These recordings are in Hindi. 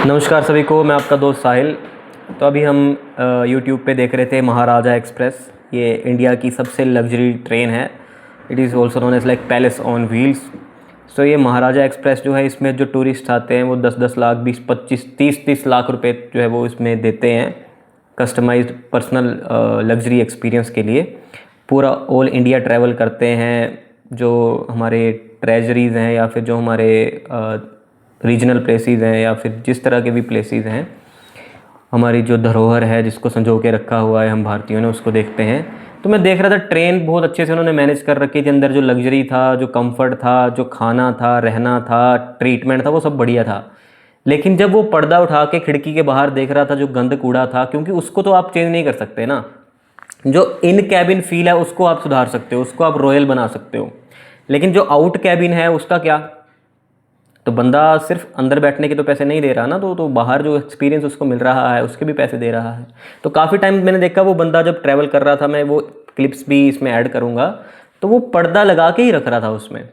नमस्कार सभी को, मैं आपका दोस्त साहिल। तो अभी हम YouTube पे देख रहे थे महाराजा एक्सप्रेस। ये इंडिया की सबसे लग्जरी ट्रेन है। It is also known as like palace on wheels. तो ये महाराजा एक्सप्रेस जो है, इसमें जो टूरिस्ट आते हैं वो 10-10 लाख, 20-25, 30-30 लाख रुपए जो है वो इसमें देते हैं कस्टमाइज्ड पर्सनल लग्जरी एक्सपीरियंस के लिए। पूरा ऑल इंडिया ट्रैवल करते हैं। जो हमारे ट्रेजरीज़ हैं या फिर जो हमारे रीजनल प्लेसेस हैं या फिर जिस तरह के भी प्लेसेस हैं, हमारी जो धरोहर है जिसको संजो के रखा हुआ है हम भारतीयों ने, उसको देखते हैं। तो मैं देख रहा था ट्रेन बहुत अच्छे से उन्होंने मैनेज कर रखी थी। अंदर जो लग्जरी था, जो कंफर्ट था, जो खाना था, रहना था, ट्रीटमेंट था, वो सब बढ़िया था। लेकिन जब वो पर्दा उठा के खिड़की के बाहर देख रहा था, जो गंद कूड़ा था, क्योंकि उसको तो आप चेंज नहीं कर सकते ना। जो इन कैबिन फील है उसको आप सुधार सकते हो, उसको आप रॉयल बना सकते हो, लेकिन जो आउट कैबिन है उसका क्या? तो बंदा सिर्फ अंदर बैठने के तो पैसे नहीं दे रहा ना, तो बाहर जो एक्सपीरियंस उसको मिल रहा है उसके भी पैसे दे रहा है। तो काफ़ी टाइम मैंने देखा वो बंदा जब ट्रैवल कर रहा था, मैं वो क्लिप्स भी इसमें ऐड करूँगा, तो वो पर्दा लगा के ही रख रहा था उसमें,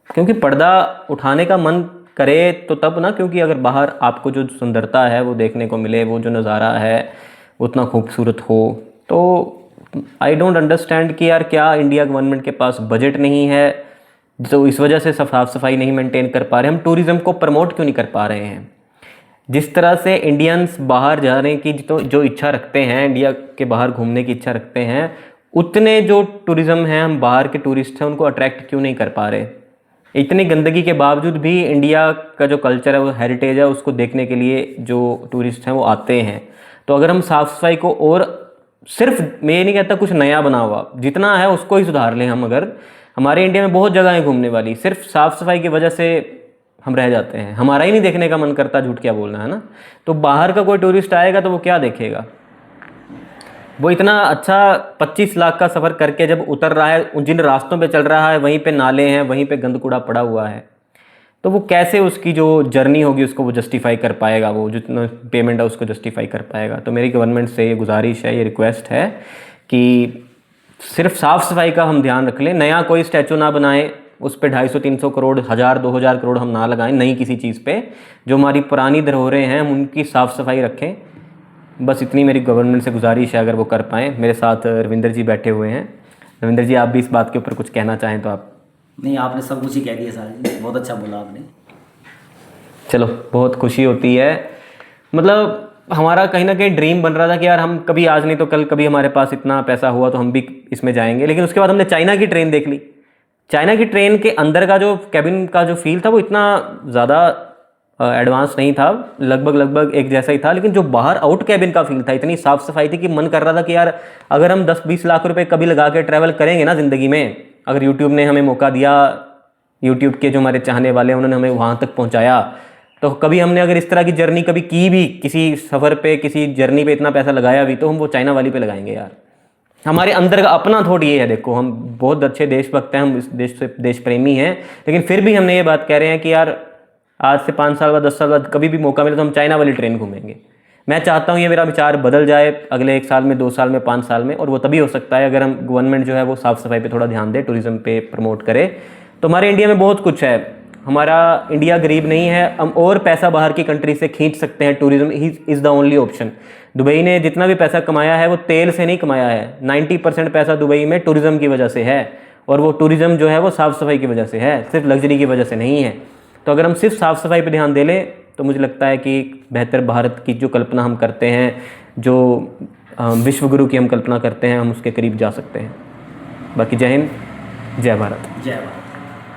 क्योंकि पर्दा उठाने का मन करे तो तब ना, क्योंकि अगर बाहर आपको जो सुंदरता है वो देखने को मिले, वो जो नज़ारा है उतना खूबसूरत हो। तो आई डोंट अंडरस्टैंड कि यार क्या इंडिया गवर्नमेंट के पास बजट नहीं है, तो इस वजह से साफ सफाई नहीं मेंटेन कर पा रहे। हम टूरिज़्म को प्रमोट क्यों नहीं कर पा रहे हैं? जिस तरह से इंडियंस बाहर जाने की जो इच्छा रखते हैं, इंडिया के बाहर घूमने की इच्छा रखते हैं, उतने जो टूरिज़्म हैं, हम बाहर के टूरिस्ट हैं उनको अट्रैक्ट क्यों नहीं कर पा रहे? इतनी गंदगी के बावजूद भी इंडिया का जो कल्चर है, वो हेरिटेज है, उसको देखने के लिए जो टूरिस्ट हैं वो आते हैं। तो अगर हम साफ़ सफाई को, और सिर्फ मैं ये नहीं कहता कुछ नया बना हुआ, जितना है उसको ही सुधार लें हम। अगर हमारे इंडिया में बहुत जगह है घूमने वाली, सिर्फ साफ़ सफाई की वजह से हम रह जाते हैं, हमारा ही नहीं देखने का मन करता, झूठ क्या बोलना है ना। तो बाहर का कोई टूरिस्ट आएगा तो वो क्या देखेगा? वो इतना अच्छा 25 लाख का सफ़र करके जब उतर रहा है, जिन रास्तों पे चल रहा है वहीं पे नाले हैं, वहीं पे गंद कूड़ा पड़ा हुआ है, तो वो कैसे उसकी जो जर्नी होगी उसको वो जस्टिफाई कर पाएगा, वो जितना पेमेंट है उसको जस्टिफाई कर पाएगा? तो मेरी गवर्नमेंट से ये गुजारिश है, ये रिक्वेस्ट है कि सिर्फ साफ़ सफाई का हम ध्यान रख लें। नया कोई स्टैचू ना बनाएं, उस पर 250-300 करोड़, 1000-2000 करोड़ हम ना लगाएं नई किसी चीज़ पे। जो हमारी पुरानी धरोहरें हैं हम उनकी साफ़ सफाई रखें। बस इतनी मेरी गवर्नमेंट से गुजारिश है, अगर वो कर पाएँ। मेरे साथ रविंदर जी बैठे हुए हैं। रविंदर जी, आप भी इस बात के ऊपर कुछ कहना चाहें तो आप। नहीं, आपने सब कुछ ही कह दिया सारा जी, बहुत अच्छा बोला आपने। चलो, बहुत खुशी होती है। मतलब हमारा कहीं ना कहीं ड्रीम बन रहा था कि यार हम कभी, आज नहीं तो कल, कभी हमारे पास इतना पैसा हुआ तो हम भी इसमें जाएंगे। लेकिन उसके बाद हमने चाइना की ट्रेन देख ली। चाइना की ट्रेन के अंदर का जो कैबिन का जो फील था वो इतना ज़्यादा एडवांस नहीं था, लगभग एक जैसा ही था। लेकिन जो बाहर आउट कैबिन का फील था, इतनी साफ़ सफाई थी कि मन कर रहा था कि यार अगर हम 10-20 लाख रुपए कभी लगा के ट्रैवल करेंगे ना ज़िंदगी में, अगर यूट्यूब ने हमें मौका दिया, यूट्यूब के जो हमारे चाहने वाले हैं उन्होंने हमें वहाँ तक पहुँचाया, तो कभी हमने अगर इस तरह की जर्नी कभी की भी, किसी सफ़र पे, किसी जर्नी पे इतना पैसा लगाया भी, तो हम वो चाइना वाली पे लगाएंगे यार। हमारे अंदर का अपना थॉट ये है, देखो हम बहुत अच्छे देशभक्त हैं, हम इस देश से देश प्रेमी हैं, लेकिन फिर भी हमने ये बात कह रहे हैं कि यार आज से 5 साल बाद, 10 साल बाद कभी भी मौका मिले तो हम चाइना वाली ट्रेन घूमेंगे। मैं चाहता हूँ ये मेरा विचार बदल जाए अगले 1 साल में, 2 साल में, 5 साल में, और वो तभी हो सकता है अगर हम गवर्नमेंट जो है वो साफ़ सफाई पे थोड़ा ध्यान दे, टूरिज़्म पे प्रमोट करे। तो हमारे इंडिया में बहुत कुछ है। हमारा इंडिया गरीब नहीं है, हम और पैसा बाहर की कंट्री से खींच सकते हैं। Tourism is the only option. Dubai ने जितना भी पैसा कमाया है वो तेल से नहीं कमाया है। 90% पैसा दुबई में टूरिज़्म की वजह से है, और वो टूरिज़्म जो है वो साफ़ सफाई की वजह से है, सिर्फ लग्जरी की वजह से नहीं है। तो अगर हम सिर्फ साफ़ सफाई पर ध्यान दे लें तो मुझे लगता है कि बेहतर भारत की जो कल्पना हम करते हैं, जो विश्व गुरु की हम कल्पना करते हैं, हम उसके करीब जा सकते हैं। बाकी जय हिंद, जय भारत। जय भारत।